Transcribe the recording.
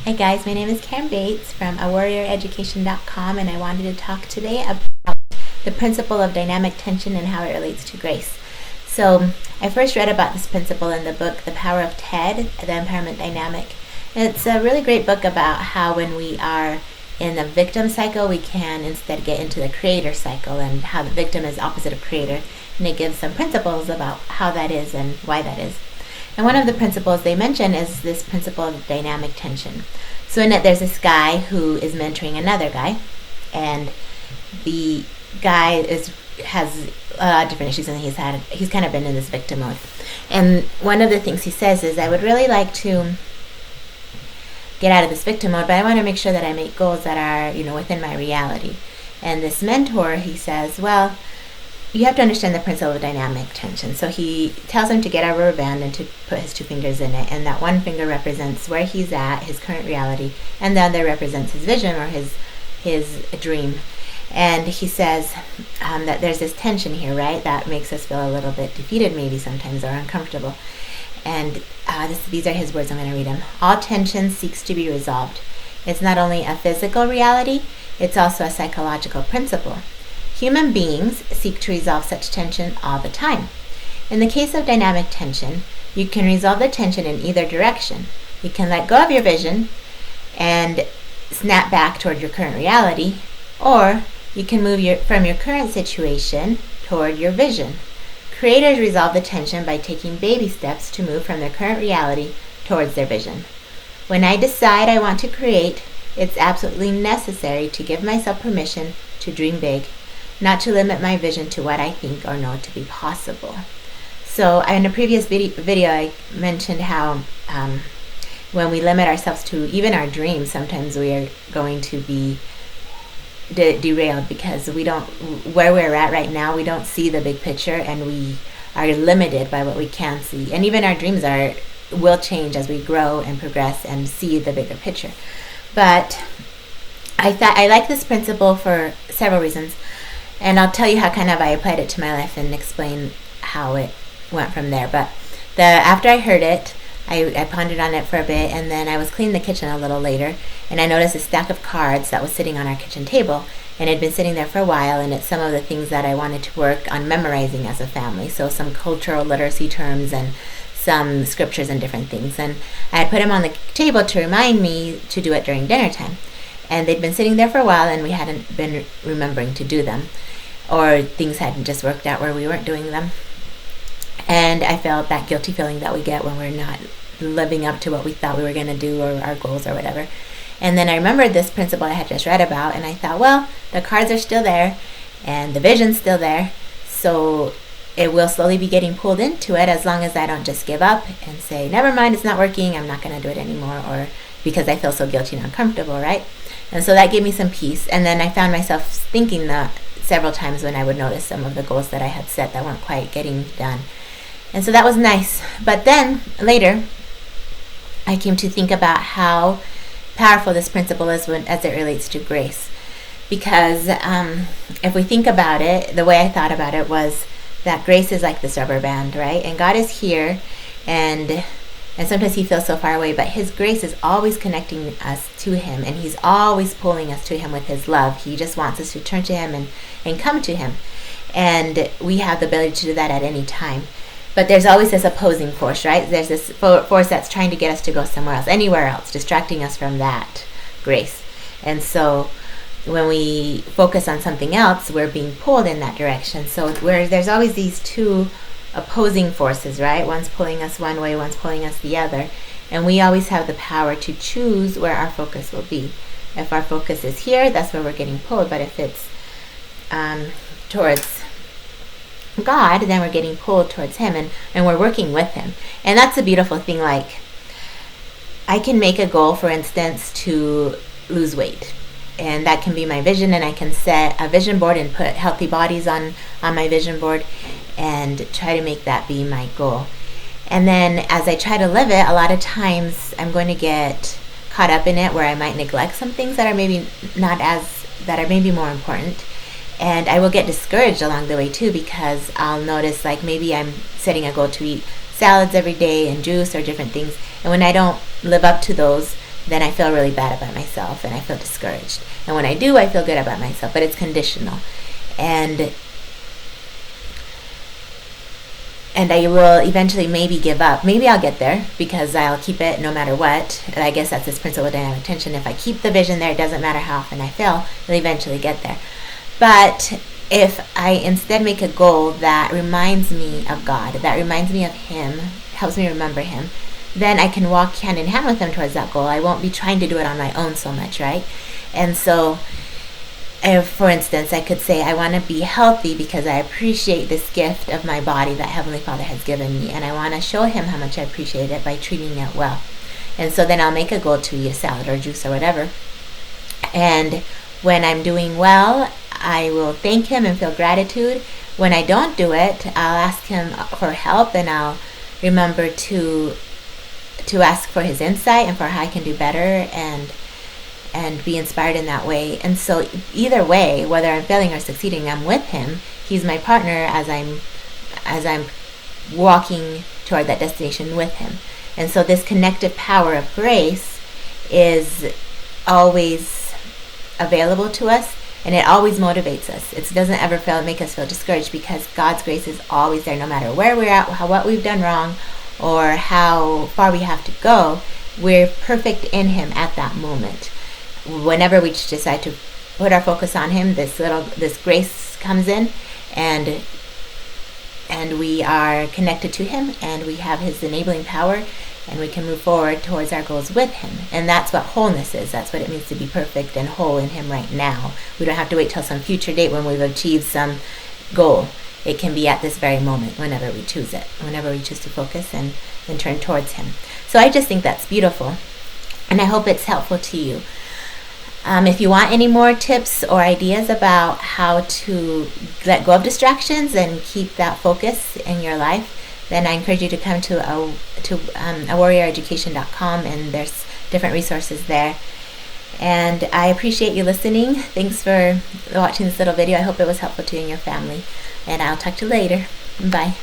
Hi guys, my name is Karen Bates from awarrioreducation.com, and I wanted to talk today about the principle of dynamic tension and how it relates to grace. So I first read about this principle in the book The Power of Ted, The Empowerment Dynamic. And it's a really great book about how when we are in the victim cycle, we can instead get into the creator cycle, and how the victim is opposite of creator. And it gives some principles about how that is and why that is. And one of the principles they mention is this principle of dynamic tension. So in it, there's this guy who is mentoring another guy, and the guy has a lot of different issues, and he's kind of been in this victim mode. And one of the things he says is, I would really like to get out of this victim mode, but I want to make sure that I make goals that are, within my reality. And this mentor, he says, well, you have to understand the principle of dynamic tension. So he tells him to get a rubber band and to put his two fingers in it. And that one finger represents where he's at, his current reality, and the other represents his vision or his dream. And he says that there's this tension here, right? That makes us feel a little bit defeated maybe sometimes, or uncomfortable. And these are his words. I'm going to read them. All tension seeks to be resolved. It's not only a physical reality, it's also a psychological principle. Human beings seek to resolve such tension all the time. In the case of dynamic tension, you can resolve the tension in either direction. You can let go of your vision and snap back toward your current reality, or you can move from your current situation toward your vision. Creators resolve the tension by taking baby steps to move from their current reality towards their vision. When I decide I want to create, it's absolutely necessary to give myself permission to dream big, not to limit my vision to what I think or know to be possible. So in a previous video, I mentioned how when we limit ourselves to even our dreams, sometimes we are going to be derailed, because where we're at right now, we don't see the big picture, and we are limited by what we can see. And even our dreams will change as we grow and progress and see the bigger picture. But I like this principle for several reasons. And I'll tell you how I applied it to my life and explain how it went from there. But after I heard it, I pondered on it for a bit, and then I was cleaning the kitchen a little later, and I noticed a stack of cards that was sitting on our kitchen table, and it had been sitting there for a while, and it's some of the things that I wanted to work on memorizing as a family. So some cultural literacy terms and some scriptures and different things. And I had put them on the table to remind me to do it during dinner time. And they'd been sitting there for a while, and we hadn't been remembering to do them, or things hadn't just worked out where we weren't doing them. And I felt that guilty feeling that we get when we're not living up to what we thought we were going to do, or our goals or whatever. And then I remembered this principle I had just read about, and I thought, well, the cards are still there and the vision's still there, so it will slowly be getting pulled into it, as long as I don't just give up and say, never mind, it's not working, I'm not going to do it anymore, or because I feel so guilty and uncomfortable, right? And so that gave me some peace. And then I found myself thinking that several times when I would notice some of the goals that I had set that weren't quite getting done. And so that was nice. But then later, I came to think about how powerful this principle is as it relates to grace. Because if we think about it, the way I thought about it was that grace is like this rubber band, right? And God is here, and sometimes he feels so far away, but his grace is always connecting us to him, and he's always pulling us to him with his love. He just wants us to turn to him and come to him. And we have the ability to do that at any time. But there's always this opposing force, right? There's this force that's trying to get us to go somewhere else, anywhere else, distracting us from that grace. And so when we focus on something else, we're being pulled in that direction. So there's always these two opposing forces, right? One's pulling us one way, one's pulling us the other. And we always have the power to choose where our focus will be. If our focus is here, that's where we're getting pulled. But if it's towards God, then we're getting pulled towards him, and we're working with him. And that's a beautiful thing. Like, I can make a goal, for instance, to lose weight. And that can be my vision, and I can set a vision board and put healthy bodies on my vision board and try to make that be my goal. And then as I try to live it, a lot of times I'm going to get caught up in it, where I might neglect some things that are maybe more important. And I will get discouraged along the way too, because I'll notice, like, maybe I'm setting a goal to eat salads every day and juice or different things, and when I don't live up to those, then I feel really bad about myself and I feel discouraged. And when I do, I feel good about myself, but it's conditional. And I will eventually maybe give up. Maybe I'll get there because I'll keep it no matter what. And I guess that's this principle of dynamic tension. If I keep the vision there, it doesn't matter how often I fail, I'll eventually get there. But if I instead make a goal that reminds me of God, that reminds me of Him, helps me remember Him, then I can walk hand in hand with Him towards that goal. I won't be trying to do it on my own so much, right? And so, if, for instance, I could say, I want to be healthy because I appreciate this gift of my body that Heavenly Father has given me, and I want to show Him how much I appreciate it by treating it well. And so then I'll make a goal to eat a salad or juice or whatever. And when I'm doing well, I will thank Him and feel gratitude. When I don't do it, I'll ask Him for help, and I'll remember to ask for His insight and for how I can do better and be inspired in that way. And so either way, whether I'm failing or succeeding, I'm with Him. He's my partner as I'm walking toward that destination with Him. And so this connective power of grace is always available to us, and it always motivates us. It doesn't ever make us feel discouraged, because God's grace is always there, no matter where we're at, what we've done wrong, or how far we have to go. We're perfect in Him at that moment. Whenever we decide to put our focus on Him, this grace comes in, and we are connected to Him, and we have His enabling power, and we can move forward towards our goals with Him. And that's what wholeness is. That's what it means to be perfect and whole in Him right now. We don't have to wait till some future date when we've achieved some goal. It can be at this very moment, whenever we choose it, whenever we choose to focus and turn towards Him. So I just think that's beautiful, and I hope it's helpful to you. If you want any more tips or ideas about how to let go of distractions and keep that focus in your life, then I encourage you to come to warrioreducation.com, and there's different resources there. And I appreciate you listening. Thanks for watching this little video. I hope it was helpful to you and your family. And I'll talk to you later. Bye.